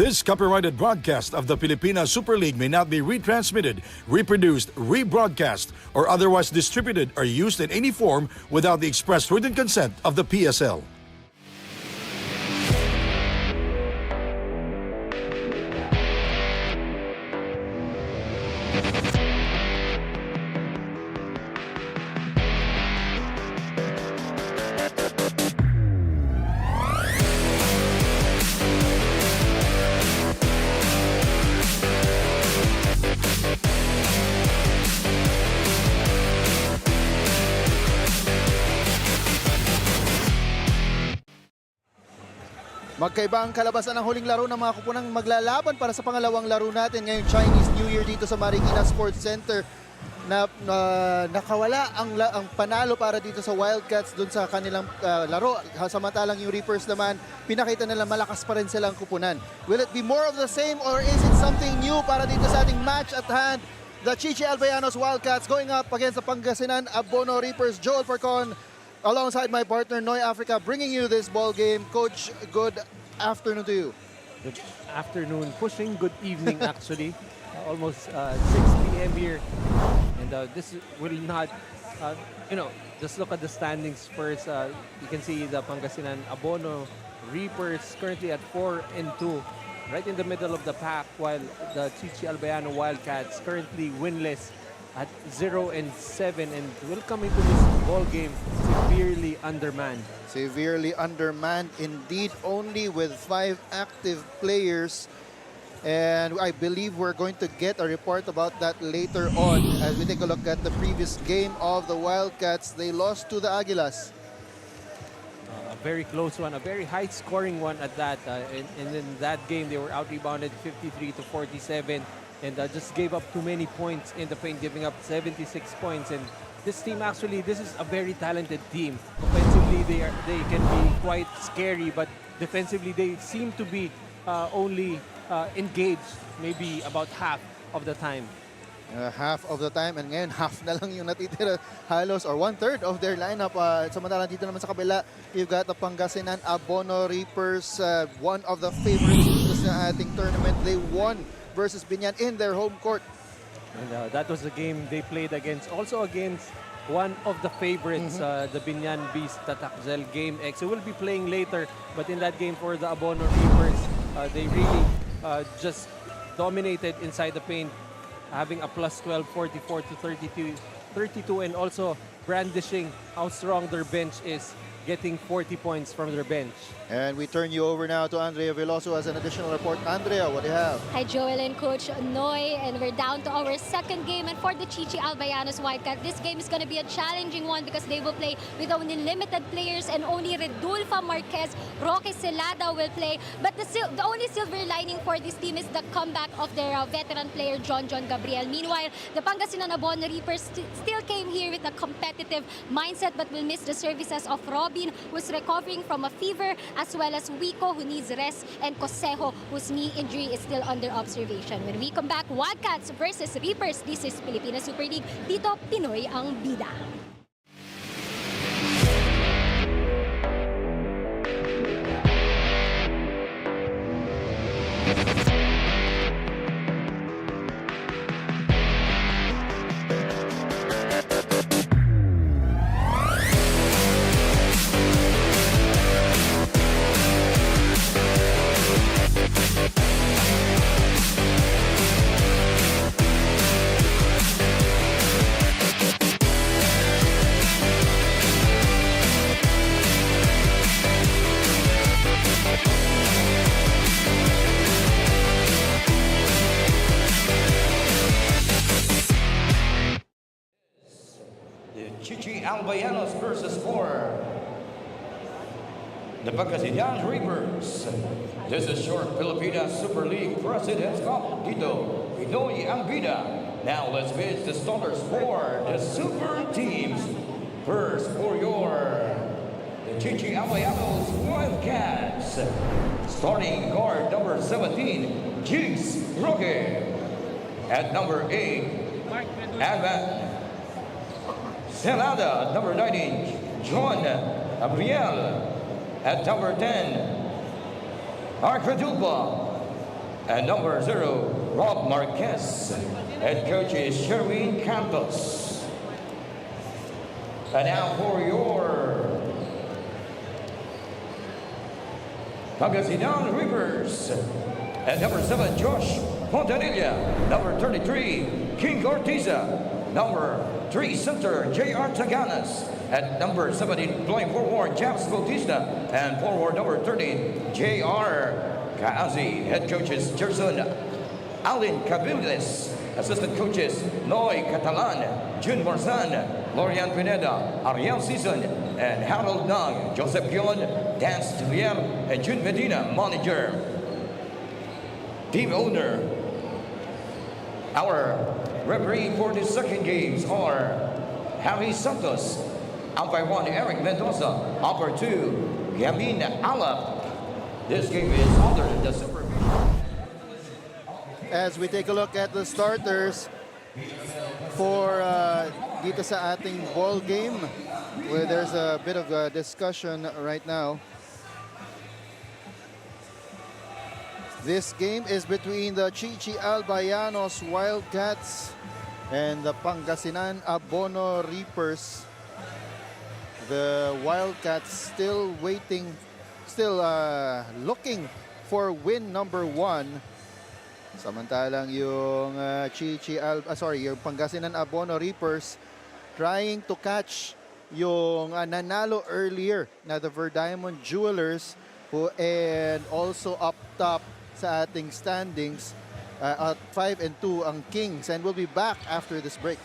This copyrighted broadcast of the Pilipinas Super League may not be retransmitted, reproduced, rebroadcast, or otherwise distributed or used in any form without the express written consent of the PSL. Magkaiba ang kalabasan ng huling laro ng mga kupunang maglalaban para sa pangalawang laro natin ngayong Chinese New Year dito sa Marikina Sports Center. Nakawala ang panalo para dito sa Wildcats dun sa kanilang laro. Samantalang yung Reapers naman, pinakita nila malakas pa rin silang kupunan. Will it be more of the same or is it something new para dito sa ating match at hand? The Chichi Albayanos Wildcats going up against the Pangasinan Abono Reapers. Joel Porcon alongside my partner Noy Africa bringing you this ball game. Coach, good afternoon to you. Good afternoon, pushing good evening actually. Almost 6 p.m. here. And this will not, just look at the standings first. You can see the Pangasinan Abono Reapers currently at 4-2. Right in the middle of the pack, while the Chichi Albayano Wildcats currently winless at 0-7 and will come into this ball game severely undermanned. Severely undermanned indeed, only with 5 active players. And I believe we're going to get a report about that later on as we take a look at the previous game of the Wildcats. They lost to the Aguilas. A very close one, a very high-scoring one at that. And in that game, they were out-rebounded 53-47. And just gave up too many points in the paint, giving up 76 points. And this team actually, this is a very talented team. Offensively, they can be quite scary, but defensively, they seem to be only engaged maybe about half of the time. Half of the time, and ngayon half na lang yung natitira halos or 1/3 of their lineup. Samantalang dito naman sa kabila, you've got the Pangasinan Abono Reapers, one of the favorites dito sa ating tournament. They won versus Binyan in their home court. And that was the game they played also against one of the favorites, the Binyan Beast, Tatakzel Game X, who will be playing later. But in that game for the Abono Reapers, they really just dominated inside the paint, having a plus 12, 44-32, and also brandishing how strong their bench is, getting 40 points from their bench. And we turn you over now to Andrea Veloso as an additional report. Andrea, what do you have? Hi, Joel and Coach Noy, and we're down to our second game. And for the Chichi Albayanos Wildcat, this game is going to be a challenging one because they will play with only limited players and only Redulfa Marquez, Roque Celada will play. But the only silver lining for this team is the comeback of their veteran player, John Gabriel. Meanwhile, the Pangasinan Abono Reapers still came here with a competitive mindset but will miss the services of Robin, who's recovering from a fever, as well as Wico, who needs rest, and Cosejo, whose knee injury is still under observation. When we come back, Wildcats versus Reapers. This is Pilipinas Super League. Dito, Pinoy ang bida. Chichi Albayanos versus the Pangasinan Reapers. This is your Pilipinas Super League President's Cup. Dito, Pinoy ang bida. Now let's face the starters for the Super Teams. First for the Chichi Albayanos Wildcats. Starting guard number 17, Jigs Roque. At number 8, Celada, number 19, John Gabriel. At number 10, Redulfa And number 0, Rob Marquez. Head coach is Sherwin Campos. And now for your Pangasinan Rivers. And number 7, Josh Fontanilla. Number 33, King Ortiza. Number 3, center, J.R. Taganas. At number 17, playing forward, James Bautista. And forward number 13, J.R. Kaazi. Head coaches, Gerson Alin Cabiles. Assistant coaches, Noy Catalan, June Marsan, Lorian Pineda, Ariel Season, and Harold Nang, Joseph Gion, Dan Stilier, and June Medina, manager. Team owner. Our referee for the second games are Harry Santos, umpire 1, Eric Mendoza, umpire 2, Yamin Alap. This game is under the supervision. As we take a look at the starters for dito sa ating ball game, where there's a bit of a discussion right now. This game is between the Chichi Albayanos Wildcats and the Pangasinan Abono Reapers. The Wildcats still waiting, still looking for win number 1. Samantalang yung yung Pangasinan Abono Reapers trying to catch yung nanalo earlier na the Verdiamond Jewelers, who and also up top sa ating standings at 5 and 2 ang Kings, and we'll be back after this break.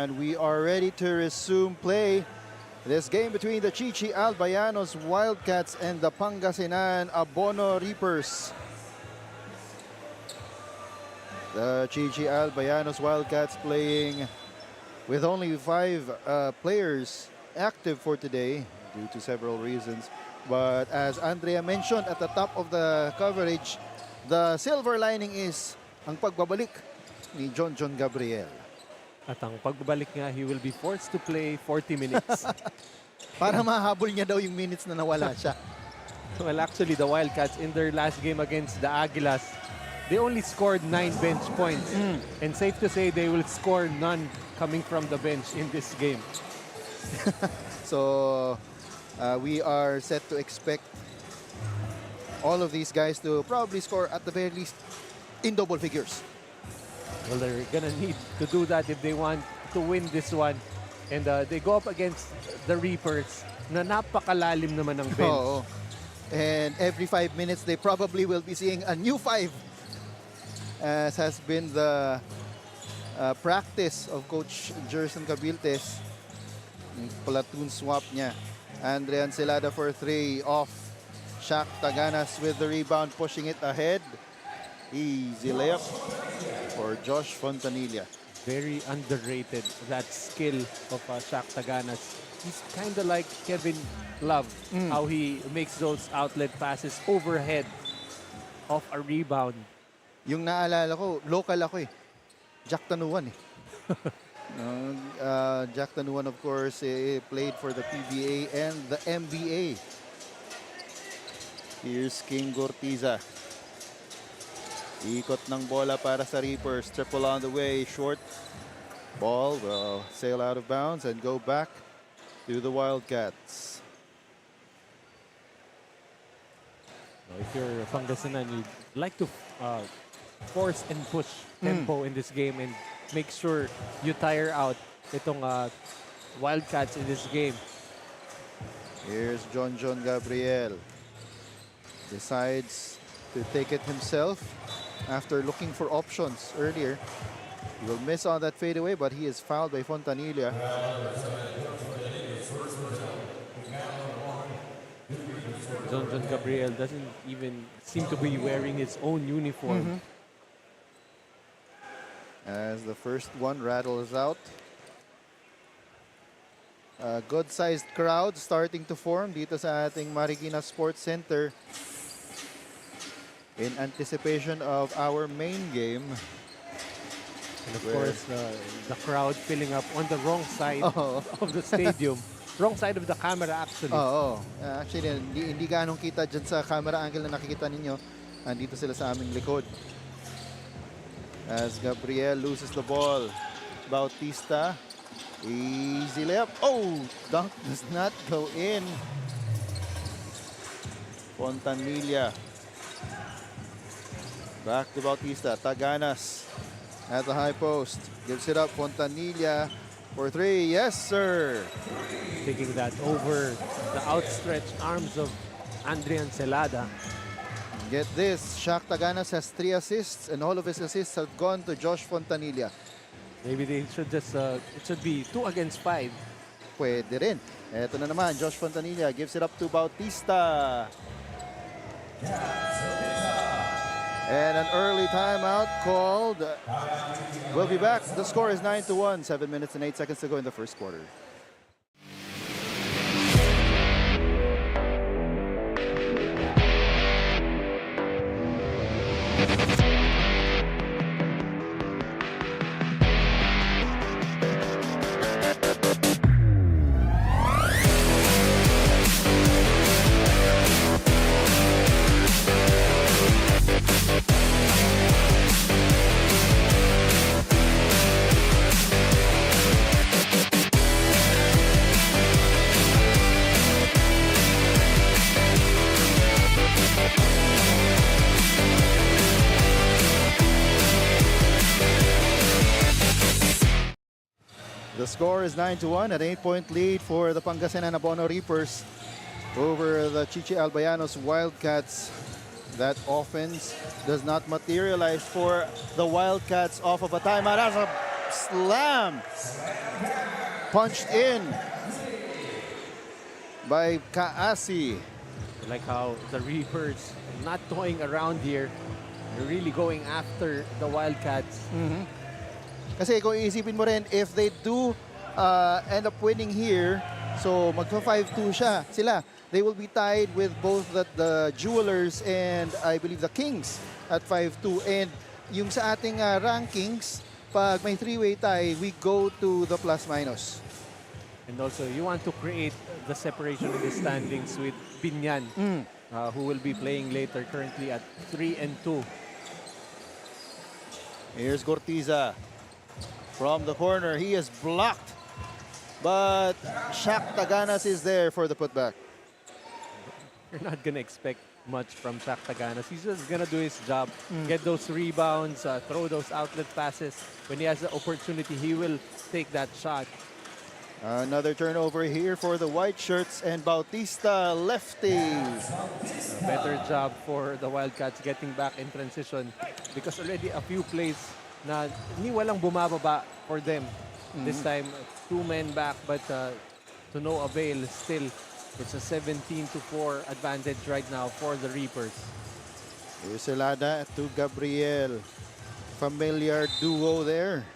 And we are ready to resume play. This game between the Chichi Albayanos Wildcats and the Pangasinan Abono Reapers. The Chichi Albayanos Wildcats playing with only 5 players active for today due to several reasons. But as Andrea mentioned at the top of the coverage, the silver lining is ang pagbabalik ni John Gabriel. At ang pagbabalik nga, he will be forced to play 40 minutes. Para mahabol niya daw yung minutes na nawala siya. Well, actually, the Wildcats in their last game against the Aguilas, they only scored 9 bench points. And safe to say, they will score none coming from the bench in this game. So, we are set to expect all of these guys to probably score at the very least in double figures. Well, they're gonna need to do that if they want to win this one. And they go up against the Reapers na napakalalim naman ng bench. Oo. And every 5 minutes, they probably will be seeing a new 5. As has been the practice of Coach Jerson Cabiltes. Yung platoon swap niya. Andrea Ancelada for 3 off. Shaq Taganas with the rebound, pushing it ahead. Easy layup for Josh Fontanilla. Very underrated, that skill of Shaq Taganas. He's kind of like Kevin Love, how he makes those outlet passes overhead off a rebound. Yung naalala ko, local ako eh. Jack Tanuan eh. Jack Tanuan, of course, played for the PBA and the MBA. Here's King Gortiza. Ikot ng bola para sa Reapers. Triple on the way. Short ball will sail out of bounds and go back to the Wildcats. If you're Pangasinan, you'd like to force and push tempo in this game and make sure you tire out itong Wildcats in this game. Here's John Gabriel. Decides to take it himself after looking for options earlier. He will miss on that fadeaway, but he is fouled by Fontanilla. John Gabriel doesn't even seem to be wearing his own uniform. As the first one rattles out. A good-sized crowd starting to form dito sa ating Marikina Sports Center in anticipation of our main game. And of course, the crowd filling up on the wrong side of the stadium. Wrong side of the camera, actually. Actually, hindi ganong kita dyan sa camera angle na nakikita ninyo. Andito sila sa aming likod. As Gabriel loses the ball. Bautista. Easy layup. Oh! Dunk does not go in. Fontanilla. Back to Bautista. Taganas at the high post. Gives it up. Fontanilla for 3. Yes, sir. Taking that over the outstretched arms of Andrea Ancelada. Get this. Shaq Taganas has 3 assists and all of his assists have gone to Josh Fontanilla. Maybe they should just, it should be 2 against 5. Pwede rin. Eto na naman. Josh Fontanilla gives it up to Bautista. And an early timeout called. We'll be back. The score is 9-1. 7 minutes and 8 seconds to go in the first quarter. The score is 9-1, an 8-point lead for the Pangasinan Abono Reapers over the Chichi Albayanos Wildcats. That offense does not materialize for the Wildcats off of a timeout. As a slam. Punched in by Kaasi. Like how the Reapers not toying around here. They're really going after the Wildcats. Kasi kung iisipin mo rin, if they do end up winning here, so magpa 5-2 sila. They will be tied with both the Jewelers and I believe the Kings at 5-2. And yung sa ating rankings, pag may three-way tie, we go to the plus-minus. And also, you want to create the separation in the standings with Binyan, who will be playing later, currently at 3-2. Here's Gortiza from the corner. He is blocked, but Shaq Taganas is there for the putback. You're not going to expect much from Shaq Taganas. He's just going to do his job, get those rebounds, throw those outlet passes. When he has the opportunity, he will take that shot. Another turnover here for the white shirts and Bautista lefty. A better job for the Wildcats getting back in transition because already a few plays na ni walang bumababa for them. This time, 2 men back but to no avail still. It's a 17-4 advantage right now for the Reapers. Here's Celada to Gabriel. Familiar duo there.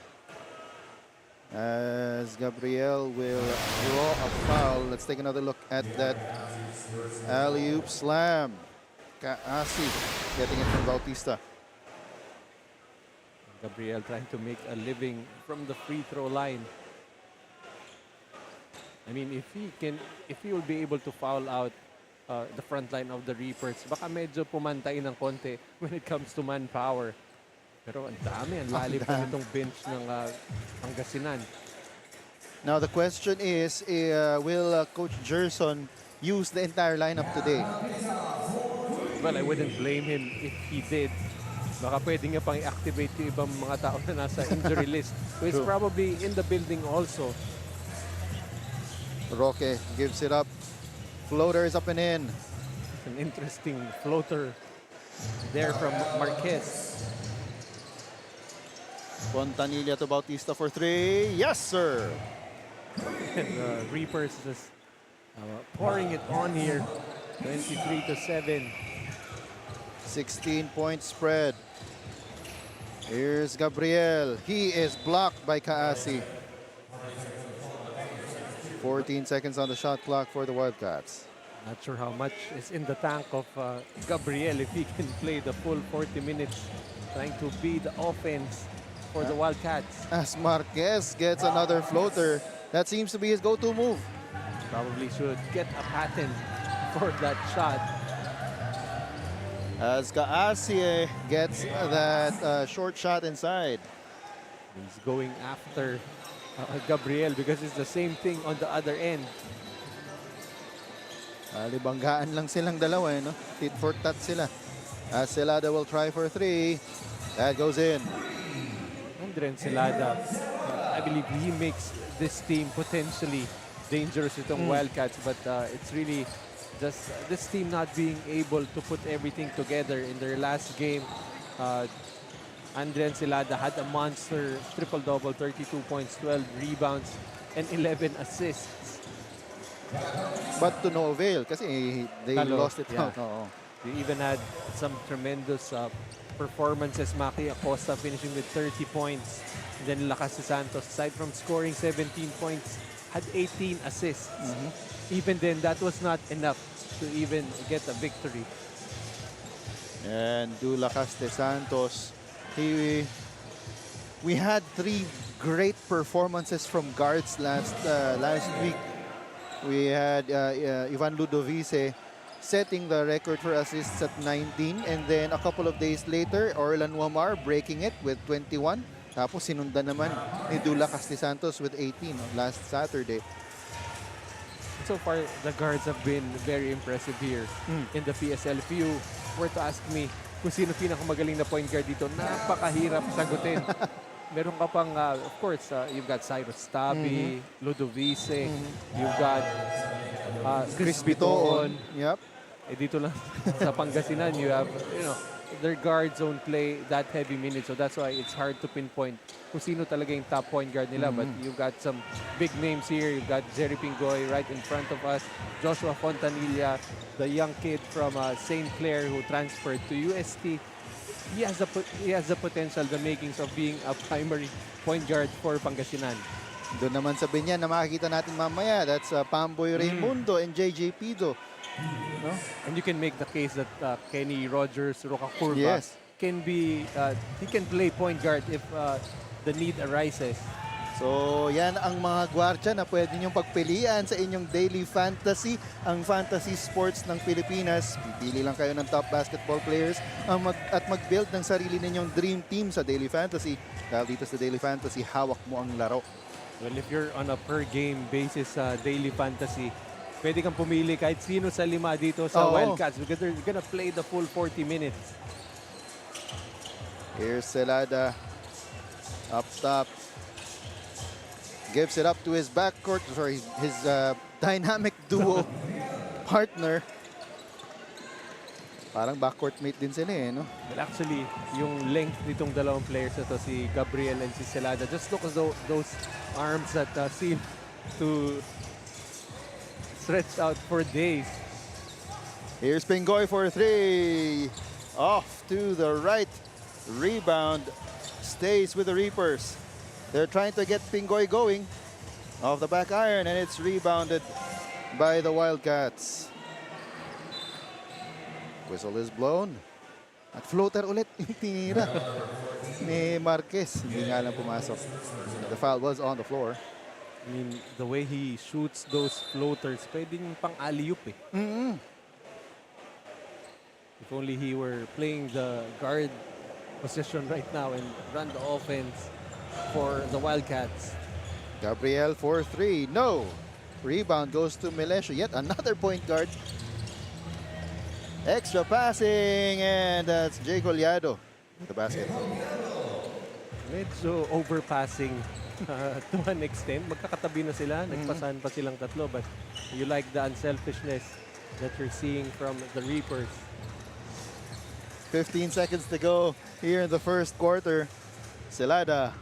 As Gabriel will draw a foul. Let's take another look at that alley-oop slam. Kaasi getting it from Bautista. Gabriel trying to make a living from the free throw line. I mean, if he will be able to foul out the front line of the Reapers, baka medyo pumantay ng konti when it comes to manpower. Pero ang dami, ang lalim pa nitong bench ng Pangasinan. Now the question is, will Coach Gerson use the entire lineup today? Well, I wouldn't blame him if he did. Baka pwede nga pang i-activate yung ibang mga tao na nasa injury list, who is probably in the building also. Roque gives it up. Floater is up and in. An interesting floater there from Marquez. Fontanilla to Bautista for 3. Yes, sir. And Reapers just pouring it on here. 23-7. 16-point spread. Here's Gabriel. He is blocked by Kaasi. 14 seconds on the shot clock for the Wildcats. Not sure how much is in the tank of Gabriel if he can play the full 40 minutes trying to be the offense for the Wildcats. As Marquez gets another floater, that seems to be his go-to move. Probably should get a patent for that shot. As Kaasi gets that short shot inside. He's going after Gabriel because it's the same thing on the other end. Libanggaan lang silang dalawa, no? Tit for tat sila. As Celada will try for 3. That goes in. Andren Celada, I believe he makes this team potentially dangerous itong Wildcats, but it's really just this team not being able to put everything together in their last game. Andren Celada had a monster triple-double, 32 points, 12 rebounds, and 11 assists. But to no avail kasi they lost it out. Oo. They even had some tremendous performances. Maki Acosta finishing with 30 points. And then Lakas de Santos, aside from scoring 17 points, had 18 assists. Even then, that was not enough to even get a victory. And Lakas de Santos, we had 3 great performances from guards last week. We had Ivan Ludovice setting the record for assists at 19, and then a couple of days later, Orlan Wamar breaking it with 21. Tapos sinundan naman ni Lakas de Santos with 18 last Saturday. So far, the guards have been very impressive here in the PSL. If you were to ask me kung sino pinakamagaling na point guard dito, napakahirap sagutin. Meron ka pang, of course, you've got Cyrus Tabi, Ludovice, you've got Chris Bitoon. Yep. Eh dito lang sa Pangasinan, you have, their guards don't play that heavy minutes, so that's why it's hard to pinpoint kung sino talaga yung top point guard nila. But you've got some big names here. You've got Jerry Pingoy right in front of us, Joshua Fontanilla, the young kid from St. Clair who transferred to UST. He has the potential, the makings of being a primary point guard for Pangasinan. Doon naman sa Binyan na makikita natin mamaya, that's Pamboy Raimundo and JJ Pido. No? And you can make the case that Kenny Rogers, Rocakurva, Yes. can be, he can play point guard if the need arises. So, yan ang mga gwardya na pwede niyong pagpilian sa inyong daily fantasy, ang fantasy sports ng Pilipinas. Pipili lang kayo ng top basketball players at mag-build ng sarili ninyong dream team sa daily fantasy. Dahil dito sa daily fantasy, hawak mo ang laro. Well, if you're on a per-game basis sa daily fantasy, pwede kang pumili kahit sino sa 5 dito sa Wildcats because they're gonna play the full 40 minutes. Here's Celada up top. Gives it up to his backcourt, sorry, his dynamic duo partner. Parang backcourt mate din sila eh, no? Well, actually, yung length nitong dalawang players na to, si Gabriel and si Celada, just look at those arms that seem to stretch out for days. Here's Pingoy for 3. Off to the right. Rebound. Stays with the Reapers. They're trying to get Pingoy going. Off the back iron, and it's rebounded by the Wildcats. Whistle is blown. At floater ulit yung tinira ni Marquez. Hindi nga lang pumasok. The foul was on the floor. I mean, the way he shoots those floaters, pwedeng pang alley-oop eh. If only he were playing the guard position right now and run the offense for the Wildcats. Gabriel for 3. No. Rebound goes to Melesio. Yet another point guard. Extra passing, and that's Jay Goleado with the basket. Medyo overpassing to an extent. Magkakatabi na sila. Nagpasahan pa silang tatlo. But you like the unselfishness that you're seeing from the Reapers. 15 seconds to go here in the first quarter. Celada.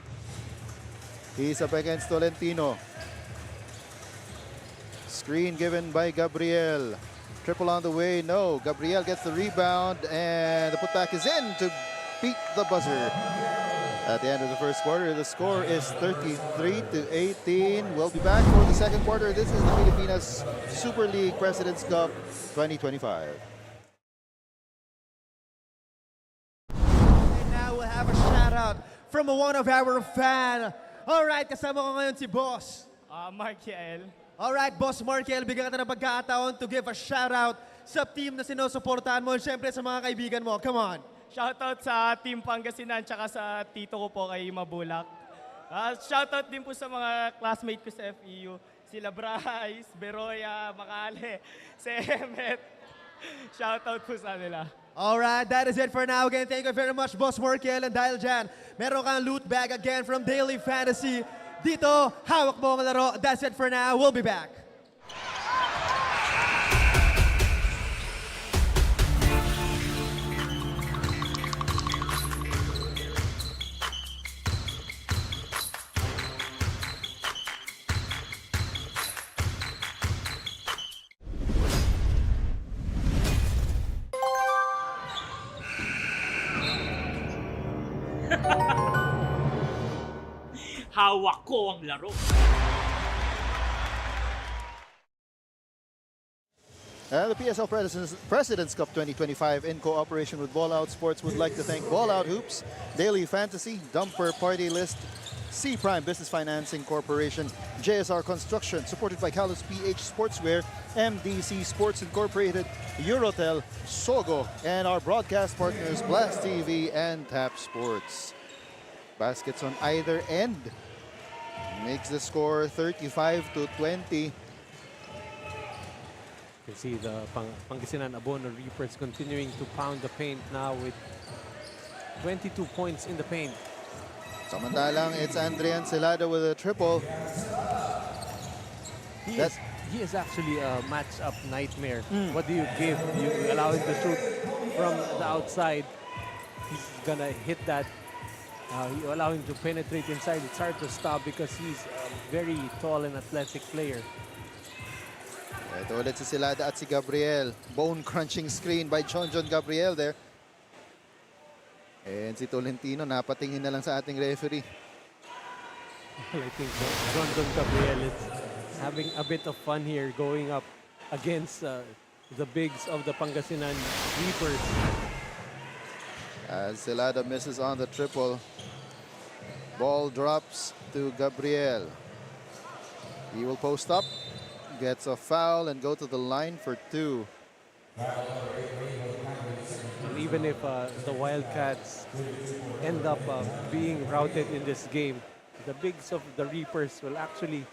He's up against Tolentino. Screen given by Gabriel. Triple on the way. No. Gabriel gets the rebound, and the putback is in to beat the buzzer. At the end of the first quarter, the score is 33-18. We'll be back for the second quarter. This is the Pilipinas Super League President's Cup 2025. And now we'll have a shout out from one of our fans. Alright, kasama ko ngayon si Boss. Markiel. Alright, Boss Markel, bigyan ka ng pagkakataon to give a shout out sa team na sinusuportahan mo and syempre sa mga kaibigan mo. Come on. Shoutout sa Team Pangasinan tsaka sa tito ko po kay Mabulak. Shoutout din po sa mga classmate ko sa FEU. Sila Bryce, Beroya, Makale, Semet. Shoutout po sa nila. Alright, that is it for now. Again, thank you very much, Boss Markel. And dahil dyan, meron kang loot bag again from Daily Fantasy. Dito, hawak mo ang laro. That's it for now. We'll be back. Hawak ko ang laro. The PSL President's Cup 2025 in cooperation with Ball Out Sports would like to thank Ball Out Hoops, Daily Fantasy, Dumper Party List, C Prime Business Financing Corporation, JSR Construction, supported by Calus PH Sportswear, MDC Sports Incorporated, Eurotel, Sogo, and our broadcast partners Blast TV and Tap Sports. Baskets on either end makes the score 35-20. You can see the Pangasinan Abono Reapers continuing to pound the paint now with 22 points in the paint. Samantalang, it's Andrian Celada with a triple. He is actually a matchup nightmare. What do you give? You allow him to shoot from the outside. he's gonna hit that. You allow him to penetrate inside. It's hard to stop because he's a very tall and athletic player. Ito ulit si Silada at si Gabriel. Bone-crunching screen by John Gabriel there. And si Tolentino, napatingin na lang sa ating referee. I think John Gabriel is having a bit of fun here going up against the bigs of the Pangasinan Reapers. As Silada misses on the triple. Ball drops to Gabriel. He will post up, gets a foul, and go to the line for 2. And even if the Wildcats end up being routed in this game, the bigs of the Reapers will actually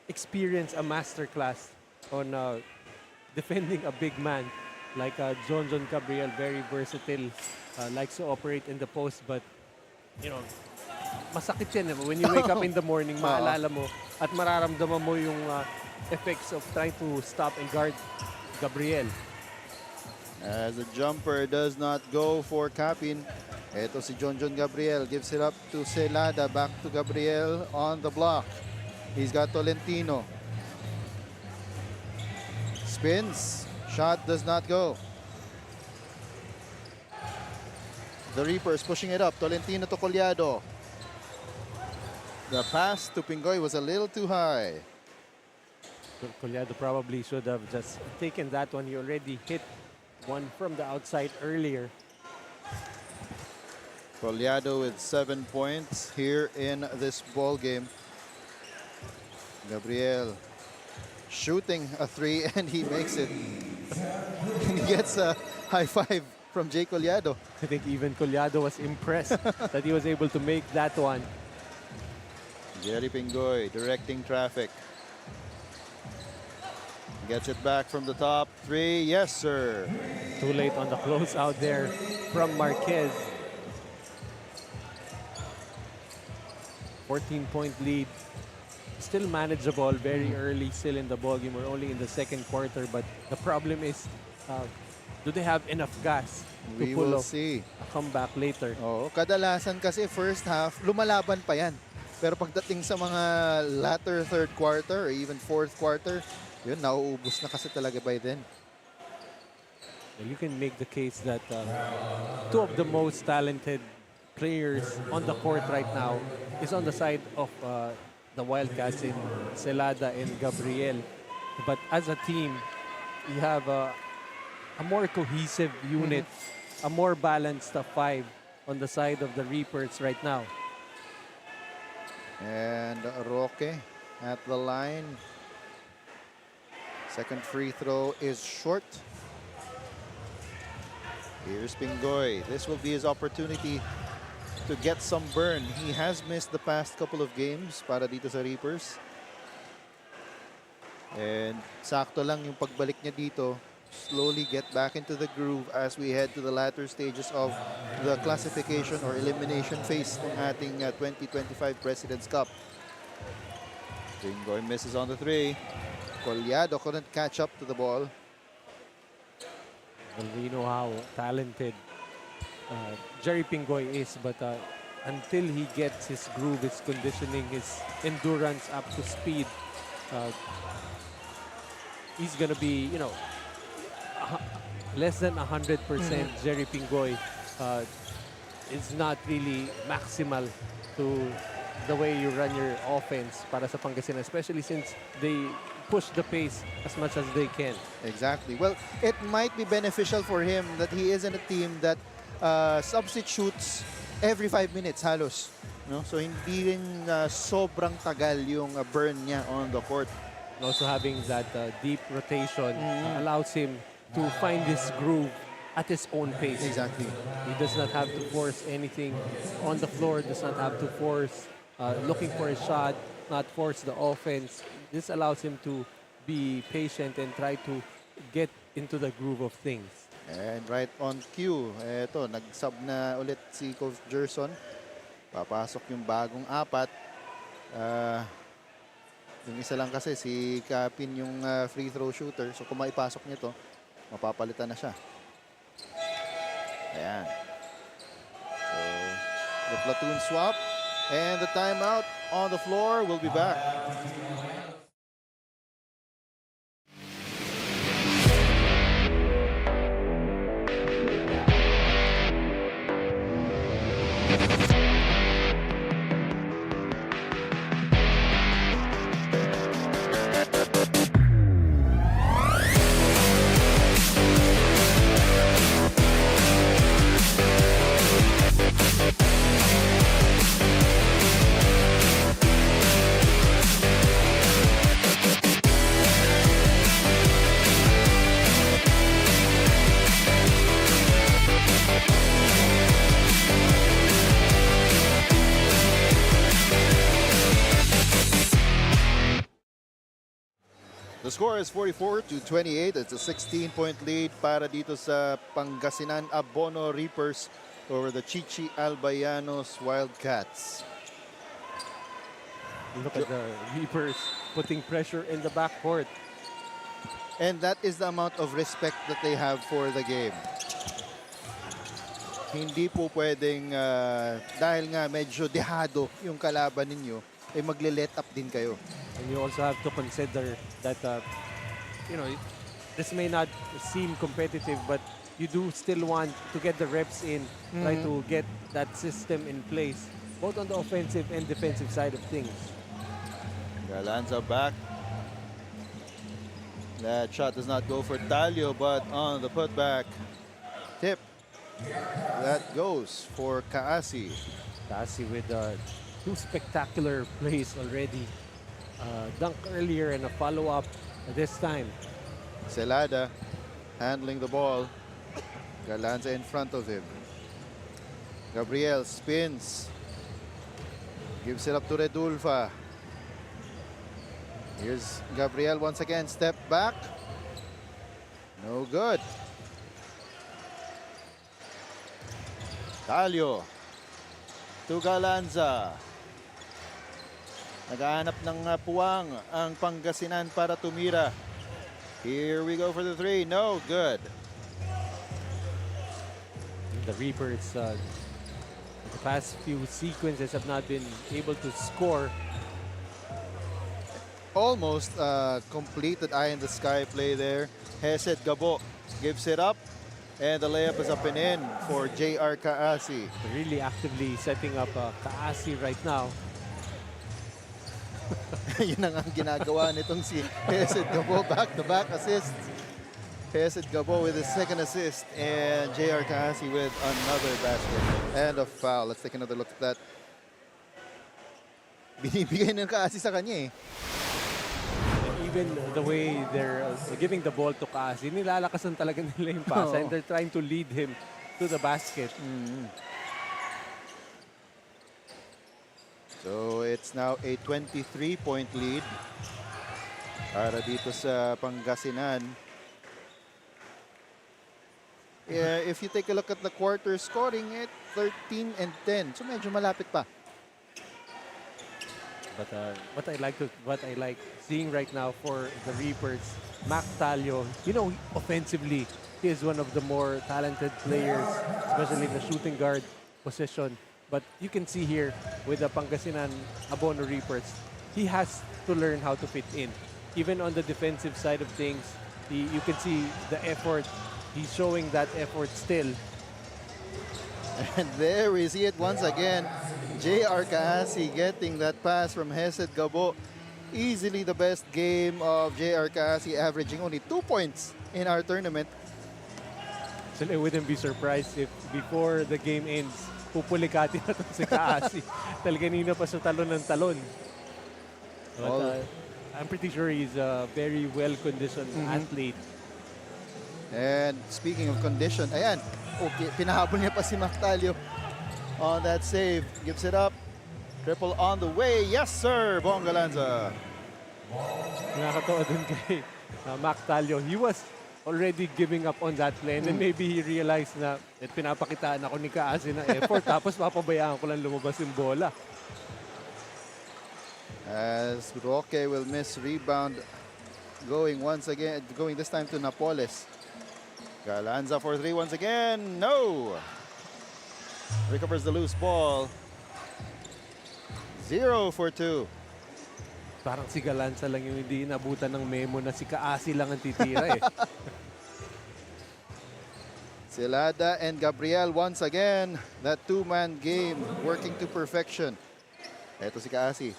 experience a masterclass on defending a big man like John Gabriel, very versatile, likes to operate in the post, but you know, masakit yan. When you wake up in the morning, maalala mo at mararamdaman mo yung effects of trying to stop and guard Gabriel. As the jumper does not go for Capin. Ito si John Gabriel gives it up to Celada. Back to Gabriel on the block. He's got Tolentino. Spins. Shot does not go. The Reapers pushing it up. Tolentino to Collado. The pass to Pingoy was a little too high. Collado probably should have just taken that one. He already hit one from the outside earlier. Collado with 7 points here in this ball game. Gabriel shooting a 3 and he makes it. And he gets a high five from Jay Collado. I think even Collado was impressed that he was able to make that one. Jerry Pingoy directing traffic. Gets it back from the top. 3, yes sir. Too late on the closeout there from Marquez. 14-point lead. Still manageable, very early still in the ballgame. We're only in the second quarter, but the problem is, do they have enough gas to We pull will off see. a comeback later? Oh, kadalasan kasi first half, lumalaban pa yan. Pero pagdating sa mga latter third quarter or even fourth quarter, yun, nauubos na kasi talaga by then. Well, you can make the case that two of the most talented players on the court right now is on the side of the Wildcats in Celada and Gabriel. But as a team, you have a more cohesive unit, a more balanced 5 on the side of the Reapers right now. And Roque at the line. Second free throw is short. Here's Pingoy. This will be his opportunity to get some burn. He has missed the past couple of games para dito sa Reapers. And sakto lang yung pagbalik niya dito. Slowly get back into the groove as we head to the latter stages of the classification or elimination phase ng ating 2025 President's Cup. Pingoy misses on the 3. Collado couldn't catch up to the ball. Well, we know how talented Jerry Pingoy is, but until he gets his groove, his conditioning, his endurance up to speed, he's gonna be, you know, less than 100%. Jerry Pingoy is not really maximal to the way you run your offense para sa Pangasinan, especially since they push the pace as much as they can. Exactly. Well, it might be beneficial for him that he is in a team that substitutes every 5 minutes halos. No? So hindi rin sobrang tagal yung burn niya on the court. Also having that deep rotation allows him to find this groove at his own pace. Exactly. He does not have to force anything on the floor, does not have to force looking for a shot, not force the offense. This allows him to be patient and try to get into the groove of things. And right on cue, eto, nag-sub na ulit si Coach Gerson. Papasok yung bagong 4. Yung isa lang kasi si Capin yung free throw shooter. So kung maipasok niya to, mapapalitan na siya. Ayan. The platoon swap and the timeout on the floor. We'll be back. The score is 44-28. It's a 16-point lead para dito sa Pangasinan Abono Reapers over the Chichi Albayanos Wildcats. Look at the Reapers putting pressure in the backcourt. And that is the amount of respect that they have for the game. Hindi po pwedeng dahil nga medyo dehado yung kalaban ninyo, eh magle-let up din kayo. And you also have to consider that, this may not seem competitive, but you do still want to get the reps in, try to get that system in place, both on the offensive and defensive side of things. Galanza back. That shot does not go for Talio, but on the putback tip, that goes for Kaasi. Kaasi with two spectacular plays already. Dunk earlier and a follow-up this time. Celada handling the ball. Galanza in front of him. Gabriel spins. Gives it up to Redulfa. Here's Gabriel once again. Step back. No good. Talio to Galanza. Naghahanap ng puwang ang Pangasinan para tumira. Here we go for the three. No good. The Reapers, the past few sequences have not been able to score. Almost completed eye in the sky play there. Hesed Gabo gives it up. And the layup is up and in for JR Kaasi. Really actively setting up Kaasi right now. Yun ang ginagawa nitong si Hesed Gabo. Back-to-back assists. Hesed Gabo with his second assist. And JR Kaasi with another basket. And a foul. Let's take another look at that. Binibigay ng Kaasi sa kanya eh. Even the way they're giving the ball to Kaasi, nilalakasan talaga nila yung pass and they're trying to lead him to the basket. So it's now a 23-point lead para dito sa Pangasinan. Yeah, if you take a look at the quarter scoring, it 13 and 10. So medyo malapit pa. But what I like seeing right now for the Reapers, Mac Talio, offensively, he is one of the more talented players, especially in the shooting guard position. But you can see here with the Pangasinan Abono Reapers, he has to learn how to fit in. Even on the defensive side of things, you can see the effort. He's showing that effort still. And there we see it once again. JR Kaasi getting that pass from Hesed Gabo. Easily the best game of JR Kaasi, averaging only 2 points in our tournament. So I wouldn't be surprised if before the game ends, pupulikati na si Kaasi. Talaganina pa sa talon ng talon. But I'm pretty sure he's a very well-conditioned athlete. And speaking of condition, ayan, okay, pinahabol niya pa si Mactalio on that save. Gives it up. Triple on the way. Yes, sir, Bongalanza. Nakakatawa din kay Mac Talio. He was already giving up on that play and then maybe he realized na pinapakitaan ako ni Kaasi na effort tapos papabayaan ko lang lumabas yung bola. As Roque will miss rebound going this time to Napoles. Galanza for three once again. No. recovers the loose ball. 0 for 2. Parang si Galanza lang yung hindi inabutan ng memo na si Kaasi lang ang titira eh. Silada and Gabriel once again. That two-man game working to perfection. Eto si Kaasi.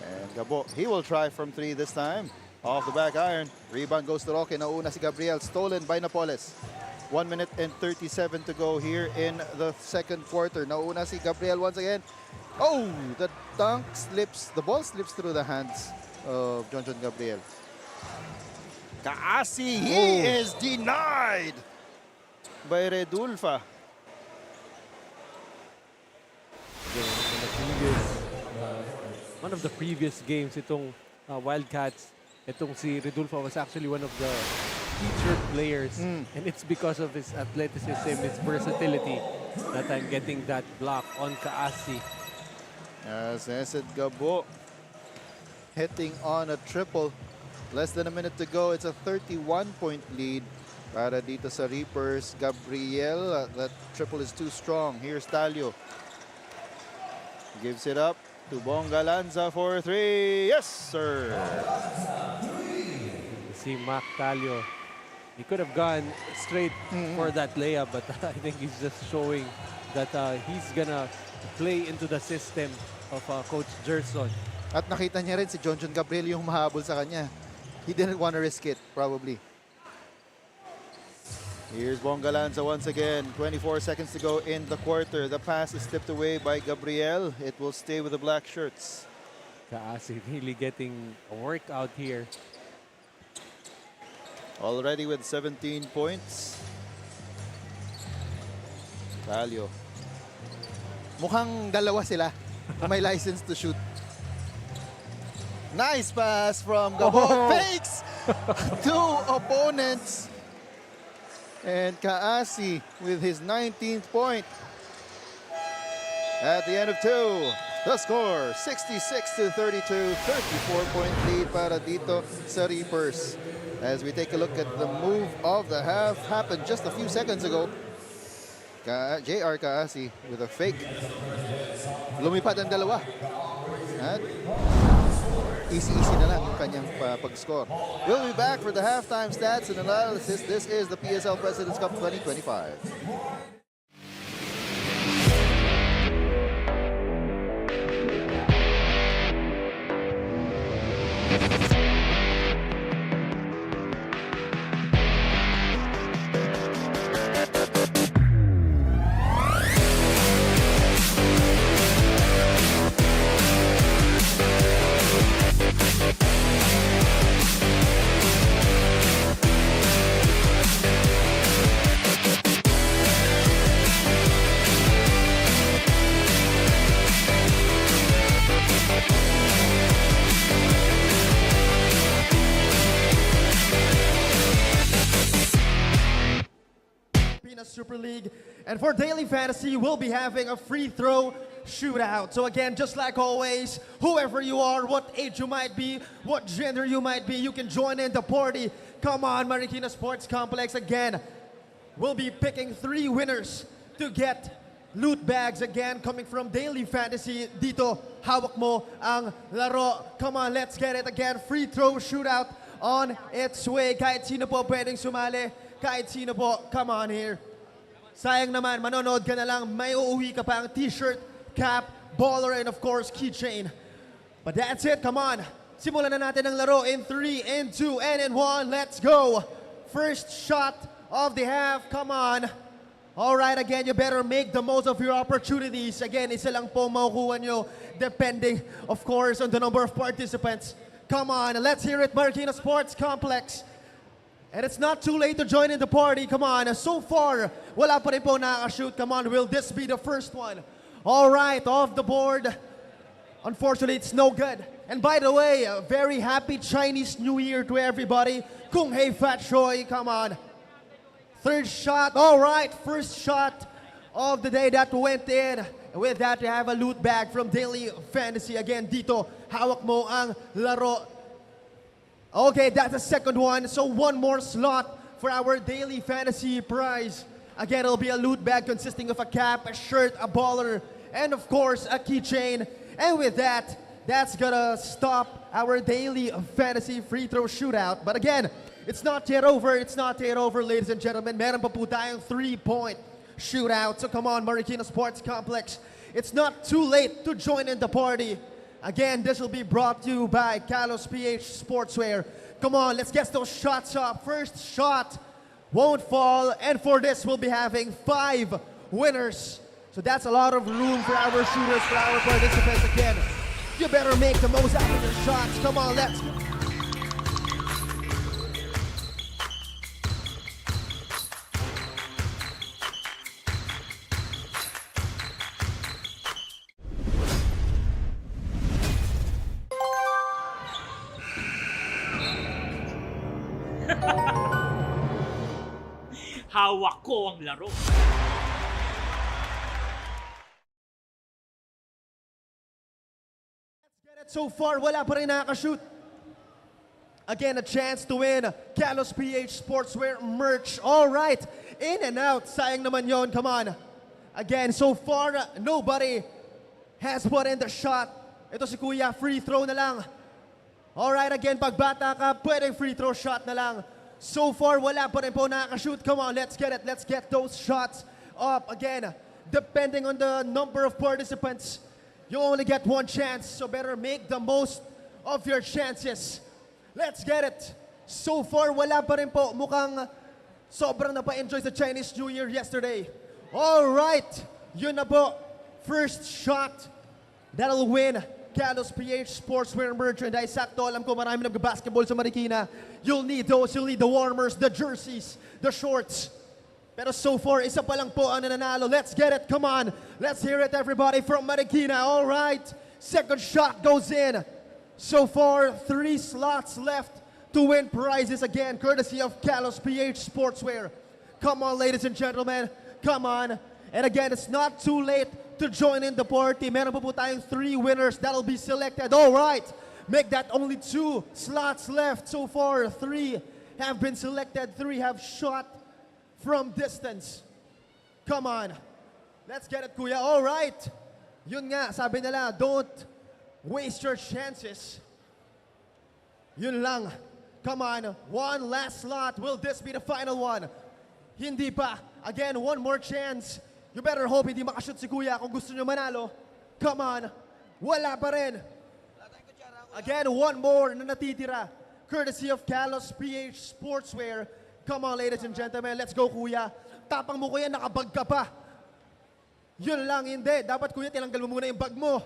And Gabo, he will try from 3 this time. Off the back iron. Rebound goes to Roque. Nauna si Gabriel. Stolen by Napoles. 1 minute and 37 to go here in the second quarter. Nauna si Gabriel once again. Oh, the dunk slips. The ball slips through the hands of John Gabriel. Kaasi, he is denied by Redulfa. One of the previous games, itong Wildcats, itong si Redulfo was actually one of the featured players. And it's because of his athleticism, his versatility, that I'm getting that block on Kaasi. As Esed Gabo hitting on a triple. Less than a minute to go. It's a 31-point lead para dito sa Reapers. Gabriel, that triple is too strong. Here's Talio. Gives it up to Bonga Lanza for 3. Yes, sir. Si Mac Talio, he could have gone straight for that layup, but I think he's just showing that he's gonna play into the system of Coach Gerson. At nakita niya rin si John Gabriel yung mahabol sa kanya. He didn't want to risk it, probably. Here's Bonga Lanza once again. 24 seconds to go in the quarter. The pass is tipped away by Gabriel. It will stay with the black shirts. Kaasi really getting a workout here. Already with 17 points. Talio. Mukhang dalawa sila. May license to shoot. Nice pass from Gabo. Fakes two opponents. And Kaasi with his 19th point. At the end of 2, the score 66-32, 34-point lead para dito sa Reapers. As we take a look at the move of the half, happened just a few seconds ago. JR Kaasi with a fake. Lumipad ang dalawa. At easy-easy na lang yung kanyang pag-score. We'll be back for the halftime stats and analysis. This is the PSL President's Cup 2025. Super League. And for Daily Fantasy, we'll be having a free throw shootout. So again, just like always, whoever you are, what age you might be, what gender you might be, you can join in the party. Come on, Marikina Sports Complex. Again, we'll be picking 3 winners to get loot bags again coming from Daily Fantasy. Dito, hawak mo ang laro. Come on, let's get it again. Free throw shootout on its way. Kahit sino po pwedeng sumali. Kahit sino po, come on here. Sayang naman, manonood ka na lang, may uuwi ka pa ang t-shirt, cap, baller, and of course, keychain. But that's it, come on. Simulan na natin ang laro in 3, in 2, and in 1. Let's go. First shot of the half, come on. All right, again, you better make the most of your opportunities. Again, isa lang po makukuha nyo, depending, of course, on the number of participants. Come on, let's hear it, Marikina Sports Complex. And it's not too late to join in the party. Come on. So far, wala pa rin po nakaka-shoot. Come on, will this be the first one? All right, off the board. Unfortunately, it's no good. And by the way, a very happy Chinese New Year to everybody. Kung hei fat shoy, come on. Third shot. All right, first shot of the day that went in. And with that, you have a loot bag from Daily Fantasy. Again, dito, hawak mo ang laro. Okay, that's the second one. So one more slot for our Daily Fantasy prize. Again, it'll be a loot bag consisting of a cap, a shirt, a baller, and of course, a keychain. And with that, that's gonna stop our daily fantasy free throw shootout. But again, it's not yet over. It's not yet over, ladies and gentlemen. Meron pa po tayong 3-point shootout. So come on, Marikina Sports Complex. It's not too late to join in the party. Again, this will be brought to you by Kalos PH Sportswear. Come on, let's get those shots up. First shot won't fall. And for this, we'll be having 5 winners. So that's a lot of room for our shooters, for our participants. Again, you better make the most out of your shots. Come on, let's go. Hawak ko ang laro. So far, wala pa rin nakakashoot. Again, a chance to win Kalos PH Sportswear merch. All right, in and out. Sayang naman yon. Come on. Again, so far, nobody has put in the shot. Ito si Kuya, free throw na lang. All right, again, pag bata ka, pwedeng free throw shot na lang. So far, wala pa rin po nakakashoot. Come on, let's get it. Let's get those shots up. Again, depending on the number of participants, you only get 1 chance, so better make the most of your chances. Let's get it. So far, wala pa rin po. Mukhang sobrang napa-enjoy sa Chinese New Year yesterday. All right, yun na po. First shot, that'll win Kalos PH Sportswear merchandise. Sakto, alam ko marami nag-basketball sa Marikina. You'll need those. You'll need the warmers, the jerseys, the shorts. Pero so far, isa pa lang po ang nananalo. Let's get it. Come on. Let's hear it, everybody, from Marikina. All right. Second shot goes in. So far, 3 slots left to win prizes again, courtesy of Kalos PH Sportswear. Come on, ladies and gentlemen. Come on. And again, it's not too late to join in the party. Meron po tayong 3 winners that'll be selected. All right. Make that only 2 slots left. So far, 3 have been selected. 3 have shot from distance. Come on. Let's get it, Kuya. All right. Yun nga, sabi nila, don't waste your chances. Yun lang. Come on. 1 last slot. Will this be the final one? Hindi pa. Again, 1 more chance. You better hope hindi makashoot si Kuya kung gusto nyo manalo. Come on. Wala pa rin. Again, 1 more na natitira. Courtesy of Kalos PH Sportswear. Come on, ladies and gentlemen. Let's go, Kuya. Tapang mo, Kuya. Nakabag ka pa. Yun lang, hindi. Dapat, Kuya, tinanggal mo muna yung bag mo.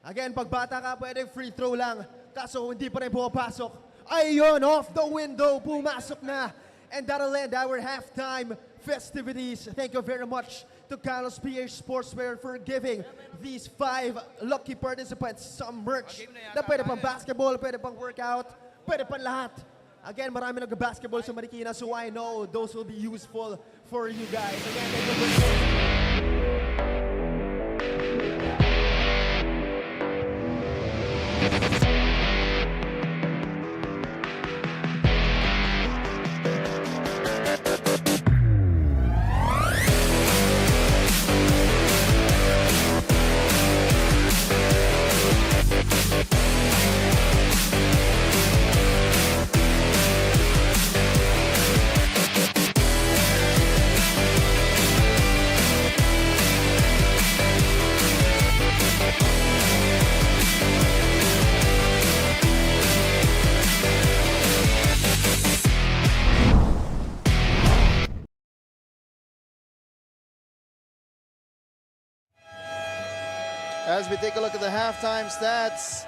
Again, pag bata ka, pwedeng free throw lang. Kaso, hindi pa rin pumapasok. Ayun, off the window. Pumasok na. And that'll end our halftime festivities. Thank you very much to Kalos PH Sportswear for giving these 5 lucky participants some merch na pwede pang basketball, pwede pang workout, pwede pang lahat. Again, marami nag-basketball sa Marikina, so I know those will be useful for you guys. Again, thank you for As we take a look at the halftime stats,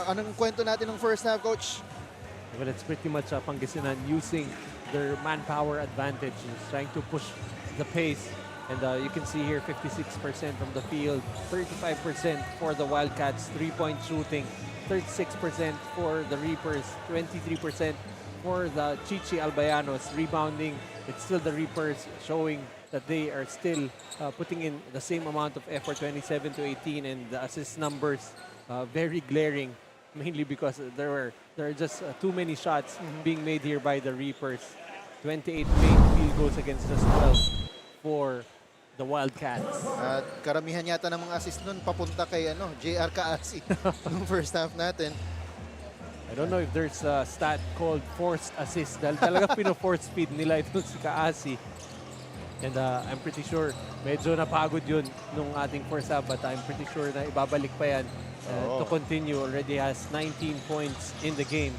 anong kwento natin ng first half, Coach? Well, it's pretty much Pangasinan using their manpower advantage, trying to push the pace. And you can see here 56% from the field, 35% for the Wildcats, 3-point shooting, 36% for the Reapers, 23% for the Chichi Albayanos. Rebounding, it's still the Reapers showing that they are still putting in the same amount of effort, 27 to 18, and the assist numbers very glaring, mainly because there are just too many shots being made here by the Reapers. 28 made field goals against just 12 for the Wildcats. At karamihan yata ng mga assist nun papunta kay JR Kaasi nung first half natin. I don't know if there's a stat called forced assist dahil talaga pino-force feed nila ito si Kaasi. And I'm pretty sure medyo napagod yun nung ating first half, but I'm pretty sure na ibabalik pa yan to continue. Already has 19 points in the game.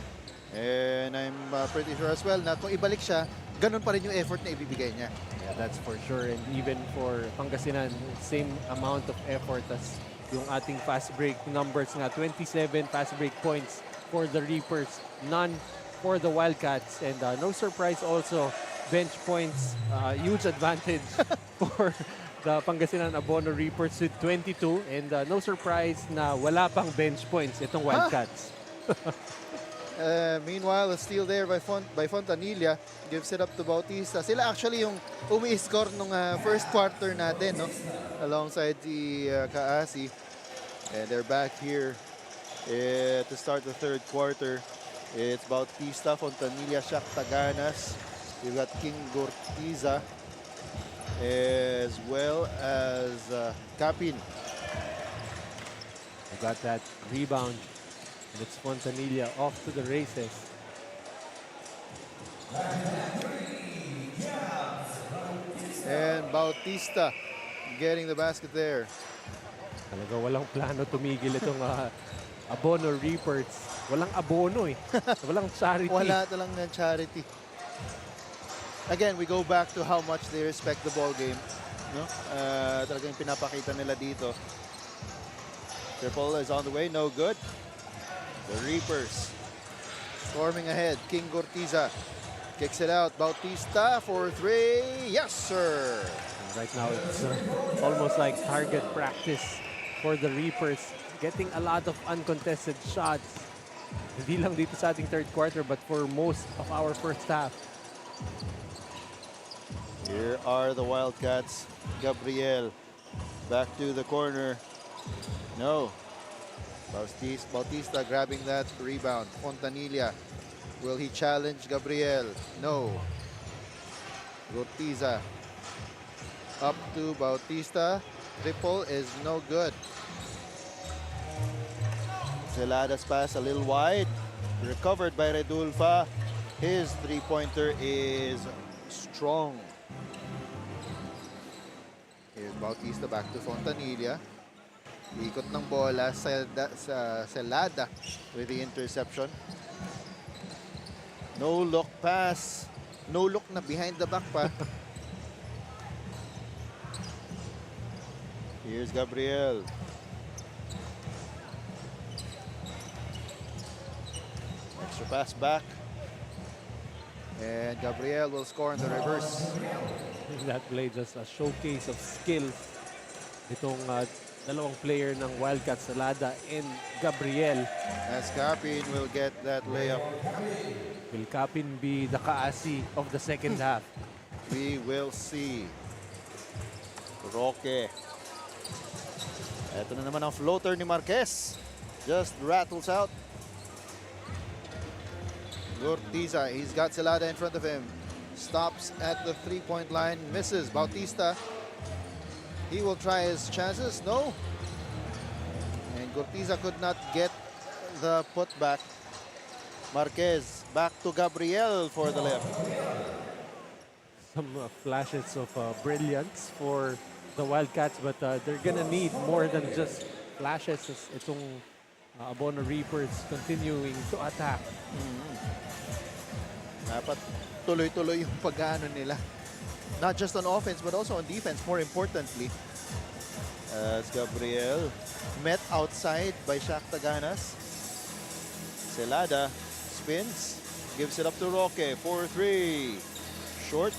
And I'm pretty sure as well na kung ibalik siya, ganun pa rin yung effort na ibibigay niya. Yeah, that's for sure. And even for Pangasinan, same amount of effort as yung ating fast break numbers nga. 27 fast break points for the Reapers, none for the Wildcats. And no surprise also, bench points, huge advantage for the Pangasinan Abono Reapers with 22. And no surprise na wala pang bench points itong Wildcats. Meanwhile, a steal there by Fontanilla gives it up to Bautista. Sila actually yung umi-score nung first quarter natin, no? Alongside the Kaasi. And they're back here to start the third quarter. It's Bautista, Fontanilla, Shakhtaganas. We've got King Gortiza as well as Capin. We got that rebound. And it's Fontanilla off to the races. And Bautista getting the basket there. Talaga walang plano tumigil itong Abono Reapers. Walang abono eh. Walang charity. Wala talang charity. Again, we go back to how much they respect the ball game. No? Talagang pinapakita nila dito. Triple is on the way, no good. The Reapers storming ahead. King Gortiza kicks it out. Bautista for three. Yes, sir. And right now it's almost like target practice for the Reapers. Getting a lot of uncontested shots. Hindi lang dito sa ating third quarter but for most of our first half. Here are the Wildcats. Gabriel back to the corner. No. Bautista grabbing that rebound. Fontanilla. Will he challenge Gabriel? No. Gortiza. Up to Bautista. Triple is no good. Celada's pass a little wide. Recovered by Redulfa. His three-pointer is strong. Here's Bautista back to Fontanilla. Ikot ng bola sa Celada with the interception. No look pass. No look na behind the back pa. Here's Gabriel. Extra pass back. And Gabriel will score in the reverse. That play just a showcase of skills. Itong dalawang player ng Wildcats, Salada and Gabriel. As Capin will get that layup. Will Capin be the Kaasi of the second half? We will see. Roque. Ito na naman ang floater ni Marquez. Just rattles out. Gortiza, he's got Celada in front of him. Stops at the three-point line, misses. Bautista, he will try his chances. No. And Gortiza could not get the putback. Marquez back to Gabriel for the left. Some flashes of brilliance for the Wildcats, but they're gonna need more than just flashes as itong Abono Reapers continuing to attack. Dapat tuloy-tuloy yung pag-ano nila. Not just on offense, but also on defense, more importantly. As Gabriel met outside by Shakhtaganas. Celada spins, gives it up to Roque, 4-3. Short.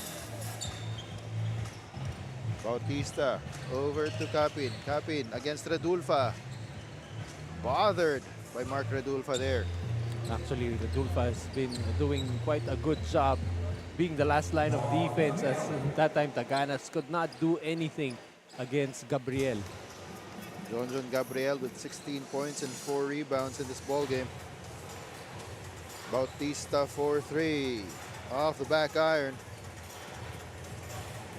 Bautista over to Capin. Capin against Redulfa. Bothered by Mark Redulfa there. Actually, Redulfa has been doing quite a good job being the last line of defense, as that time Taganas could not do anything against Gabriel. John Gabriel with 16 points and 4 rebounds in this ball game. Bautista 4-3. Off the back iron.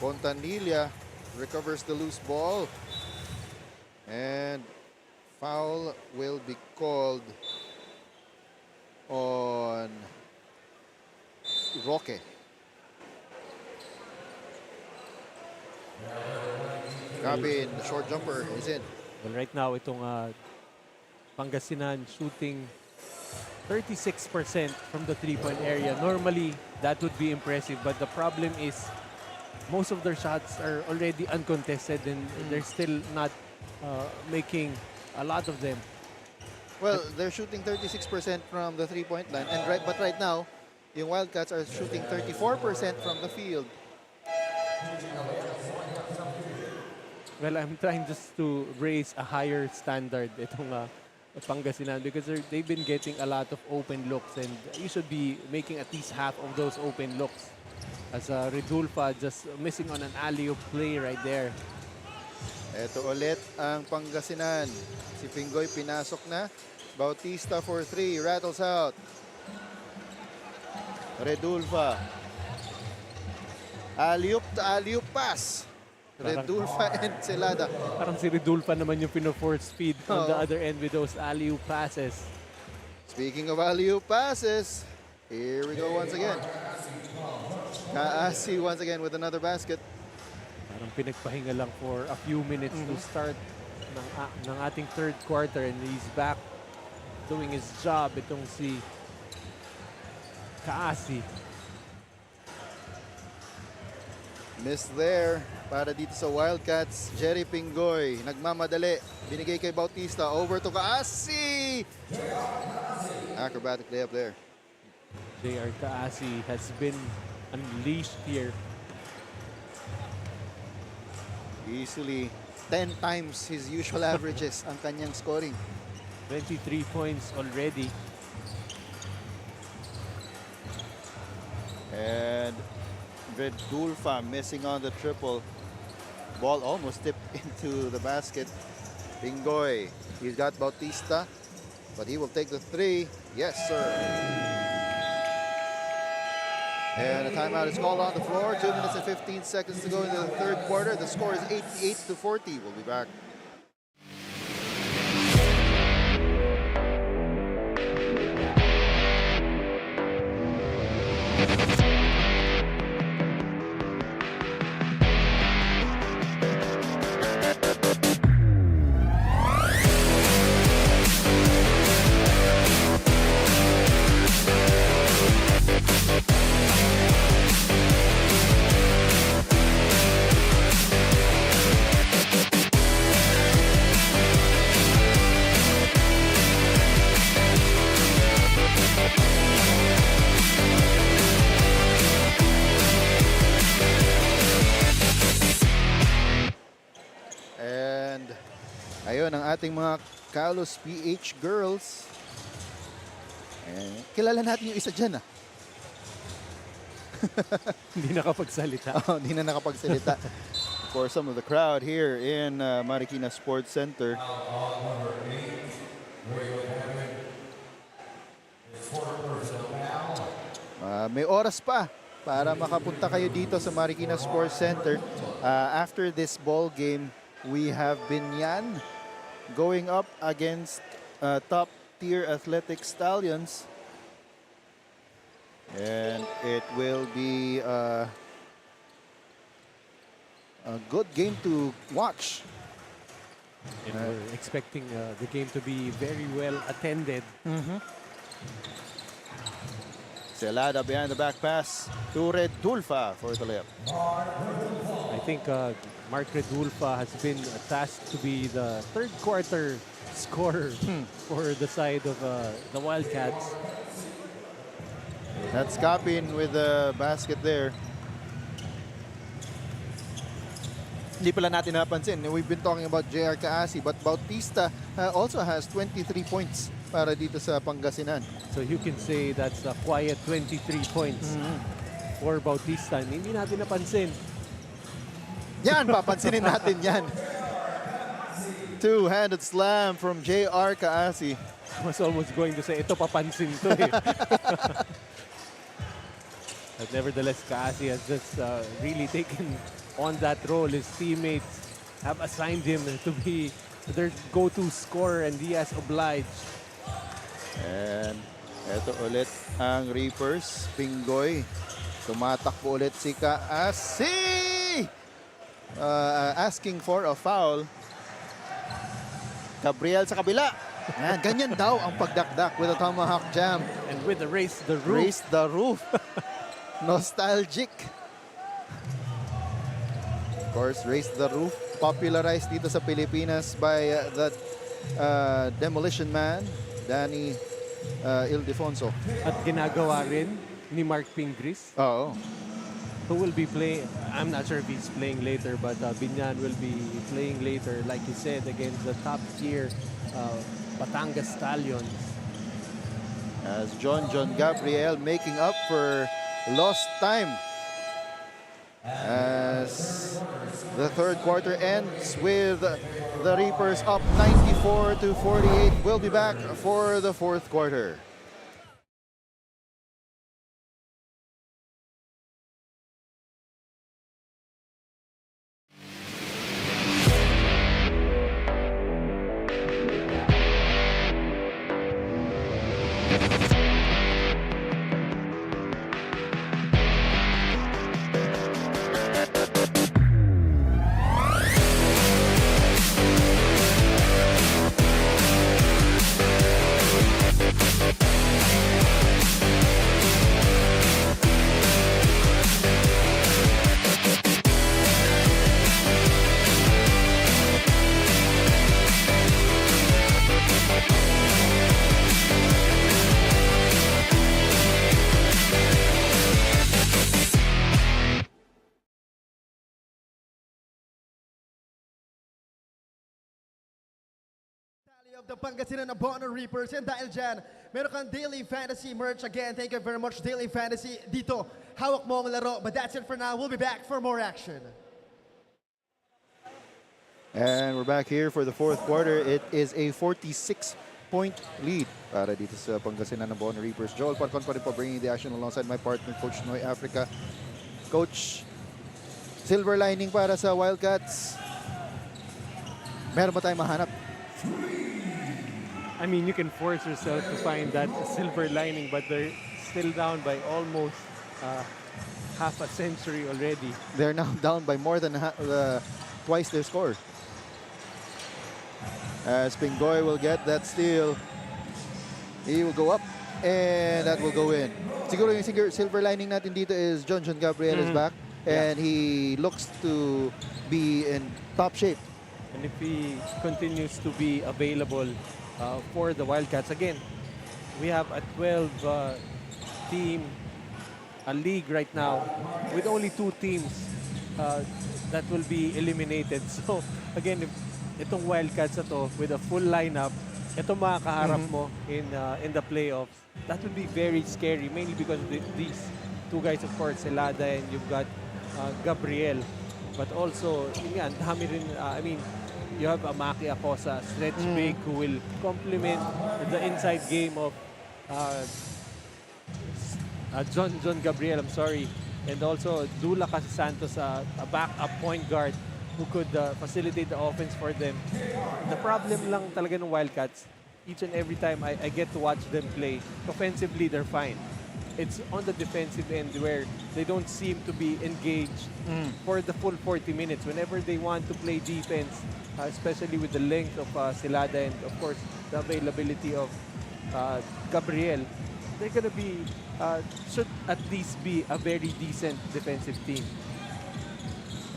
Pontanilla recovers the loose ball. And foul will be called on Roque. Capin, the short jumper is in. Well, right now, itong Pangasinan shooting 36% from the three-point area. Normally, that would be impressive, but the problem is most of their shots are already uncontested and they're still not making a lot of them. Well, they're shooting 36% from the three-point line, and but right now, yung Wildcats are shooting 34% from the field. Well, I'm trying just to raise a higher standard itong Pangasinan because they've been getting a lot of open looks and you should be making at least half of those open looks. As Redulfa just missing on an alley-oop play right there. Ito ulit ang Pangasinan. Si Pingoy pinasok na. Bautista for 3, rattles out. Redulfa. Alley-oop to alley-oop pass. Redulfa and Celada. Parang si Redulfa naman yung pino-force speed on the other end with those alley-oop passes. Speaking of alley-oop passes, here we go once again. Kaasi once again with another basket. Parang pinagpahinga lang for a few minutes to start ng ating third quarter and he's back doing his job. Itong si Kaasi. Miss there para dito sa Wildcats. Jerry Pingoy nagmamadali. Binigay kay Bautista. Over to Kaasi. Acrobatic layup there. JR Kaasi has been unleashed here. Easily 10 times his usual averages ang kanyang scoring. 23 points already. And Redulfa missing on the triple. Ball almost tipped into the basket. Pingoy, he's got Bautista, but he will take the 3. Yes, sir. And a timeout is called on the floor. 2 minutes and 15 seconds to go into the third quarter. The score is 88-40. We'll be back. Ayun ang ating mga Kalos PH girls. Kilala natin yung isa dyan Hindi nakapagsalita. Hindi na nakapagsalita. For some of the crowd here in Marikina Sports Center. May oras pa para makapunta kayo dito sa Marikina Sports Center. After this ball game, we have Binyan going up against top-tier athletic stallions. And it will be a good game to watch. And we're expecting the game to be very well attended. Celada behind the back pass to Redulfa for the layup. I think Mark Redulfa has been tasked to be the third quarter scorer for the side of the Wildcats. That's Capin with the basket there. Hindi pala natin napansin. We've been talking about JR Kaasi, but Bautista also has 23 points para dito sa Pangasinan. So you can say that's a quiet 23 points for Bautista. Hindi natin napansin. Yan, papansinin natin yan. Two-handed slam from JR Kaasi. I was almost going to say, ito papansin to But nevertheless, Kasi has just really taken on that role. His teammates have assigned him to be their go-to scorer, and he has obliged. And eto ulit ang Reapers. Pinggoy. Tumatakbo ulit si Kaasi. Asking for a foul. Gabriel sa kabila. Yan, ganyan daw ang pagdakdak with a tomahawk jam. And with the race the roof. Raise the roof. Nostalgic. Of course, Raise the Roof. Popularized dito sa Pilipinas by the Demolition Man, Danny Ildefonso. At ginagawa rin ni Mark Pingris, Oo. who will be playing. I'm not sure if he's playing later, but Binyan will be playing later, like you said, against the top tier Batangas Stallions. As John Gabriel making up for lost time. As the third quarter ends with the Reapers up 94-48. We'll be back for the fourth quarter. Of the Pangasinan Abono Reapers. And dahil dyan, meron kang Daily Fantasy merch. Again, thank you very much, Daily Fantasy. Dito, hawak mo ang laro. But that's it for now. We'll be back for more action. And we're back here for the fourth quarter. It is a 46-point lead para dito sa Pangasinan Abono Reapers. Joel Parcon pa rin po bringing the action alongside my partner, Coach Noy Africa. Coach, silver lining para sa Wildcats. Meron ba tayong mahanap? I mean, you can force yourself to find that silver lining, but they're still down by almost half a century already. They're now down by more than twice their score. As Pinggoy will get that steal. He will go up, and that will go in. Siguro yung silver lining natin dito is John Gabriel is back, and he looks to be in top shape. And if he continues to be available for the Wildcats, again, we have a 12-team league right now with only 2 teams that will be eliminated. So, again, if itong Wildcats na to, with a full lineup, itong makakaharap mo in the playoffs, that will be very scary, mainly because of these 2 guys, of course, Celada, and you've got Gabriel. But also, yun, dami rin, I mean, you have Amaki Acosa, stretch big, who will complement the inside game of John Gabriel, I'm sorry. And also Dula Santos, a backup point guard who could facilitate the offense for them. The problem lang talaga ng Wildcats, each and every time I get to watch them play, offensively they're fine. It's on the defensive end where they don't seem to be engaged for the full 40 minutes. Whenever they want to play defense, especially with the length of Celada and, of course, the availability of Gabriel, they're going to be, should at least be a very decent defensive team.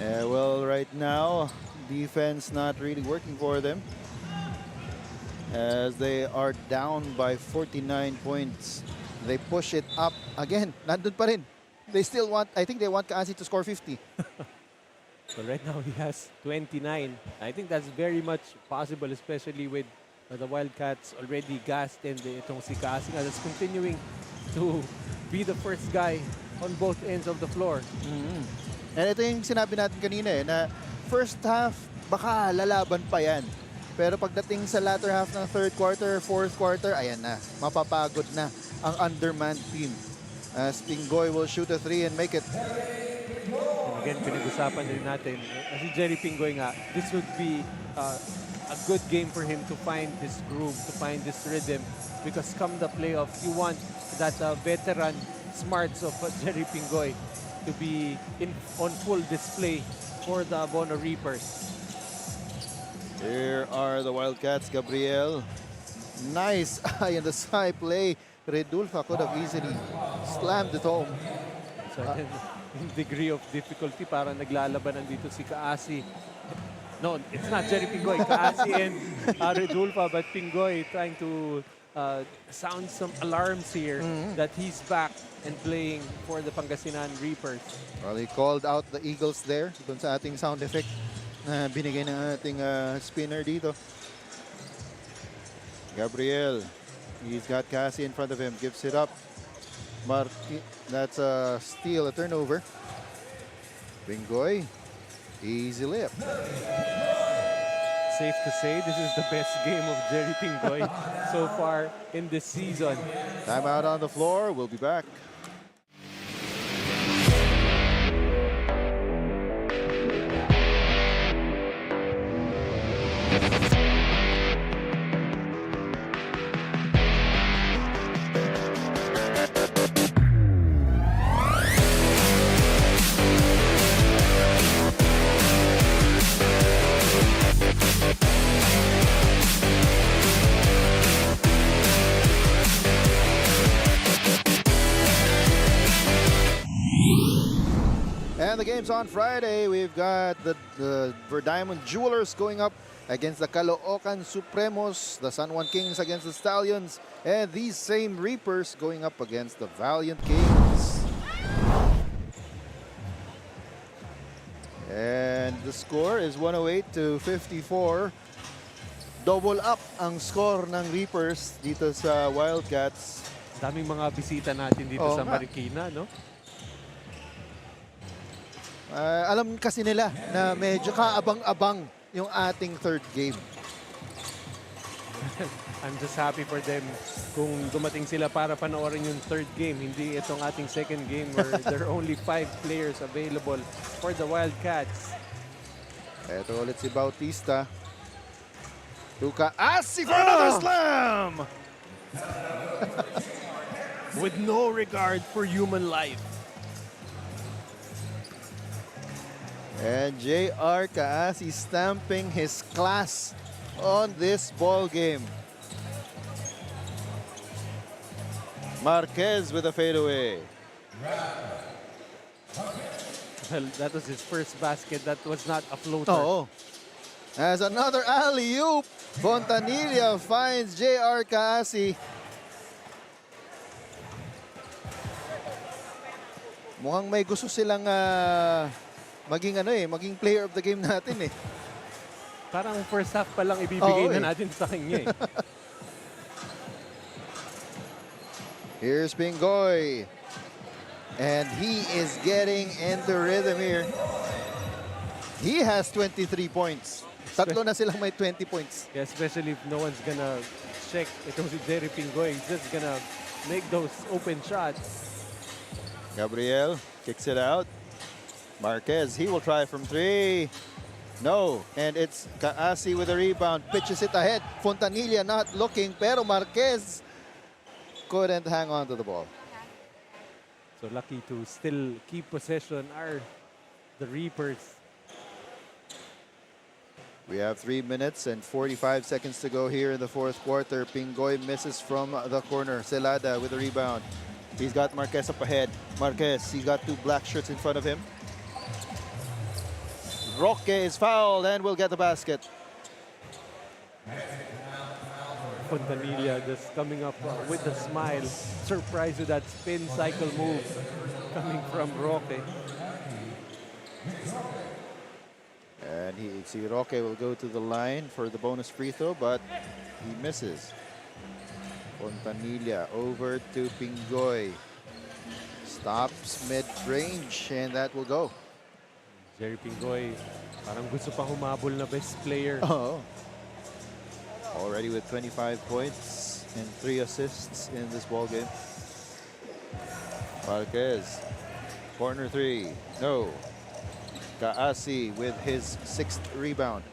Well, right now, defense not really working for them, as they are down by 49 points. They push it up again. Nandun pa rin. They still want, I think they want Kaasi to score 50. So right now he has 29. I think that's very much possible, especially with the Wildcats already gassed, and itong si Kasi that's continuing to be the first guy on both ends of the floor. And ito yung sinabi natin kanina na first half, baka lalaban pa yan. Pero pagdating sa latter half ng third quarter, fourth quarter, ayan na, mapapagod na ang undermanned team as Pingoy will shoot a 3 and make it. And again, pinag-usapan din natin, si Jerry Pingoy nga, this would be a good game for him to find his groove, to find his rhythm. Because come the playoffs, you want that veteran smarts of Jerry Pingoy to be on full display for the Bono Reapers. Here are the Wildcats. Gabriel. Nice eye on the side play. Redulfa could have easily slammed it home. So again, yung degree of difficulty, para naglalabanan dito si Kaasi. No, it's not Jerry Pingoy. Kaasi and Redulfa, but Pingoy trying to sound some alarms here that he's back and playing for the Pangasinan Reapers. Well, he called out the Eagles there dun sa ating sound effect na binigay ng ating spinner dito. Gabriel, he's got Cassie in front of him, gives it up. That's a steal, a turnover. Pingoy, easy layup. Safe to say, this is the best game of Jerry Pingoy so far in this season. Timeout on the floor. We'll be back. And the game's on Friday. We've got the Verdiamond Jewelers going up against the Caloocan Supremos, the San Juan Kings against the Stallions, and these same Reapers going up against the Valiant Kings. And the score is 108-54. Double up ang score ng Reapers dito sa Wildcats. Daming mga bisita natin dito sa Marikina, no? Alam kasi nila na medyo kaabang-abang yung ating third game. I'm just happy for them kung dumating sila para panoorin yung third game. Hindi itong ating second game where there are only 5 players available for the Wildcats. Eto ulit si Bautista. Tuka Asi for another slam! With no regard for human life. And J.R. Kaasi stamping his class on this ball game. Marquez with a fadeaway. Well, that was his first basket. That was not a floater. Oh. As another alley-oop, Fontanilla finds J.R. Kaasi. Mukhang may gusto silang maging maging player of the game natin eh. Parang first half pa lang ibibigay na natin sa kanya eh. Here's Pingoy. And he is getting into rhythm here. He has 23 points. Tatlo na silang may 20 points. Yeah, especially if no one's gonna check. Ito si Jerry Pingoy. He's just gonna make those open shots. Gabriel kicks it out. Marquez, he will try from 3. No, and it's Kaasi with a rebound. Pitches it ahead. Fontanilla not looking, pero Marquez couldn't hang on to the ball. So lucky to still keep possession are the Reapers. We have 3 minutes and 45 seconds to go here in the fourth quarter. Pingoy misses from the corner. Celada with a rebound. He's got Marquez up ahead. Marquez, he's got 2 black shirts in front of him. Roque is fouled and will get the basket. Fontanilla just coming up with a smile. Surprised with that spin cycle move coming from Roque. And Roque will go to the line for the bonus free throw, but he misses. Fontanilla over to Pingoy. Stops mid-range, and that will go. Jerry Pingoy, parang gusto pa humabol na best player. Oh. Already with 25 points and 3 assists in this ball game. Marquez. Corner 3. No. Kaasi with his 6th rebound.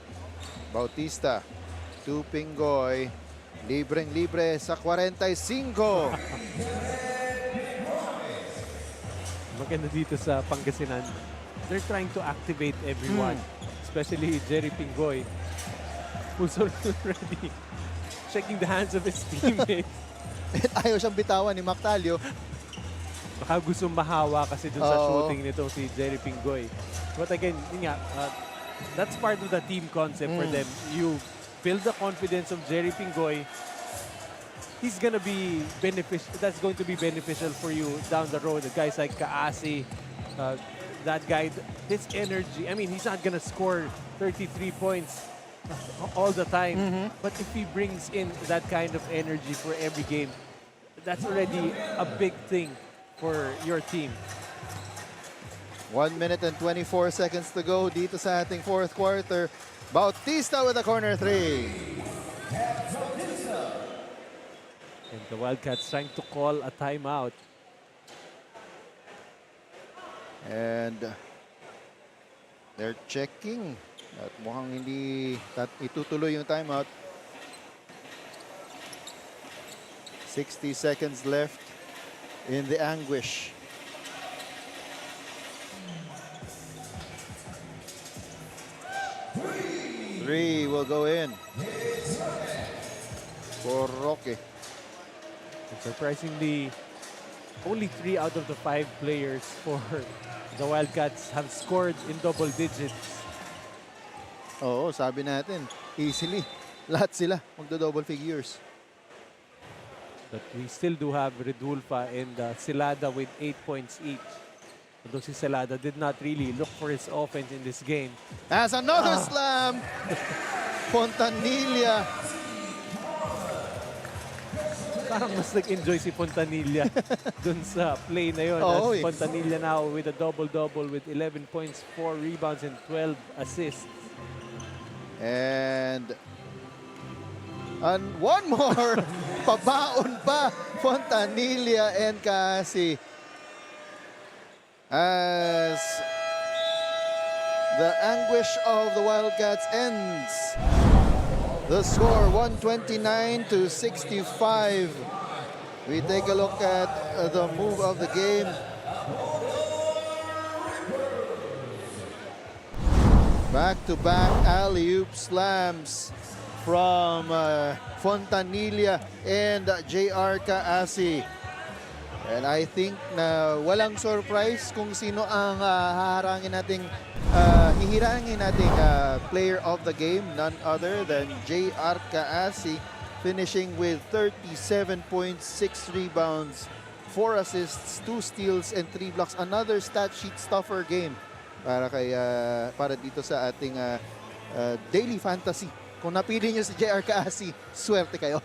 Bautista. To Pingoy. Libreng-libre sa 45. Maganda dito sa Pangasinan. They're trying to activate everyone, especially Jerry Pingoy, who's already checking the hands of his teammates. At ayaw siyang bitawan ni Mactalio. Baka gusto mahawa kasi dun sa shooting nito si Jerry Pingoy. But again, yun nga, that's part of the team concept for them. You build the confidence of Jerry Pingoy. He's gonna be beneficial. That's going to be beneficial for you down the road. The guys like Kaasi, that guy, his energy. I mean, he's not gonna score 33 points all the time. But if he brings in that kind of energy for every game, that's already a big thing for your team. 1 minute and 24 seconds to go dito sa ating 4th quarter. Bautista with a corner 3. And the Wildcats trying to call a timeout. And they're checking. At mukhang hindi itutuloy yung timeout. 60 seconds left in the anguish. Three will go in for Roque. And surprisingly, only 3 out of the 5 players for the Wildcats have scored in double digits. Oo, sabi natin, easily. Lahat sila magdo-double figures. But we still do have Redulfa and Silada with 8 points each. Although si Silada did not really look for his offense in this game. As another slam, Fontanilla. Parang mas nag-enjoy si Fontanilla dun sa play na yun. Oo, As Fontanilla now with a double-double with 11 points, 4 rebounds, and 12 assists. And one more. Pabaon pa. Fontanilla and Kaasi. As the anguish of the Wildcats ends. The score 129 to 65. We take a look at the move of the game. Back-to-back alley-oop slams from Fontanilla and J.R. Kaasi. And I think na walang surprise kung sino ang haharangin nating, hihirangin nating player of the game. None other than J.R. Kaasi, finishing with 37 points, 6 rebounds, 4 assists, 2 steals, and 3 blocks. Another stat sheet stuffer game para dito sa ating daily fantasy. Kung napili nyo si J.R. Kaasi, swerte kayo.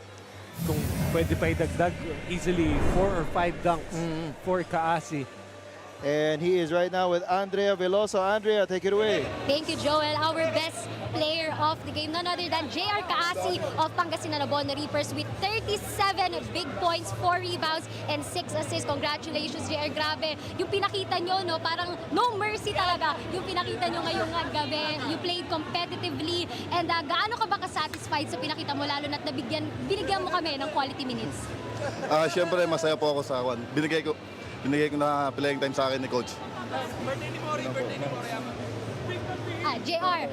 Kung pwede pa idagdag, easily 4 or 5 dunks for Kaasi. And he is right now with Andrea Veloso. Andrea, take it away. Thank you, Joel. Our best player of the game, none other than J.R. Kaasi of Pangasinan Abono Reapers with 37 big points, 4 rebounds, and 6 assists. Congratulations, J.R. Grabe. Yung pinakita nyo, no, parang no mercy talaga. Yung pinakita nyo ngayong gabi. You played competitively. And gaano ka ba ka-satisfied sa pinakita mo, lalo na't binigyan mo kami ng quality minutes? Siyempre, masaya po ako sa akin. Binigay ko na playing time sa akin ni Coach. JR,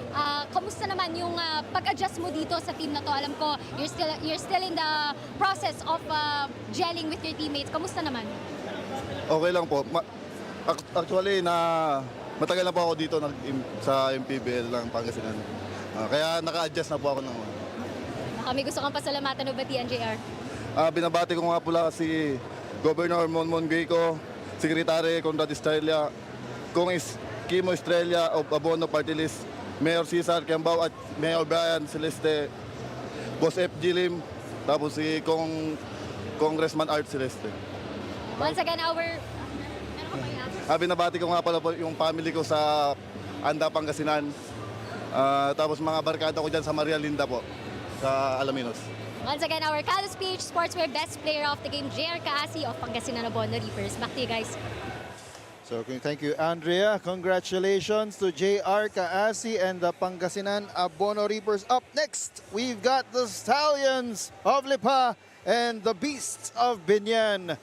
kamusta naman yung pag-adjust mo dito sa team na to? Alam ko, you're still in the process of gelling with your teammates. Kamusta naman? Okay lang po. Actually, matagal na po ako dito sa MPBL ng Pangasinan. Kaya naka-adjust na po ako ng... Baka may gusto kang pasalamatan o batian, JR? Binabati ko nga pula si Governor Monmon Gayco, Secretary Conrad Estrella, Kung Kimo Estrella of Abono Party List, Mayor Cesar Kiambao at Mayor Brian Celeste, Boss FG Lim, tapos si Congressman Art Celeste. Once again, Binabati ko nga pala po yung family ko sa Anda, Pangasinan. Tapos mga barkada ko dyan sa Maria Linda po, sa Alaminos. Once again, our Calus PH Sportswear Best Player of the Game, JR Kaasi of Pangasinan Abono Reapers. Back to you guys. So thank you, Andrea. Congratulations to JR Kaasi and the Pangasinan Abono Reapers. Up next, we've got the Stallions of Lipa and the Beasts of Binyan.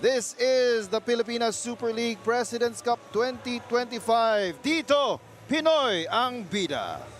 This is the Pilipinas Super League President's Cup 2025. Dito, Pinoy ang bida.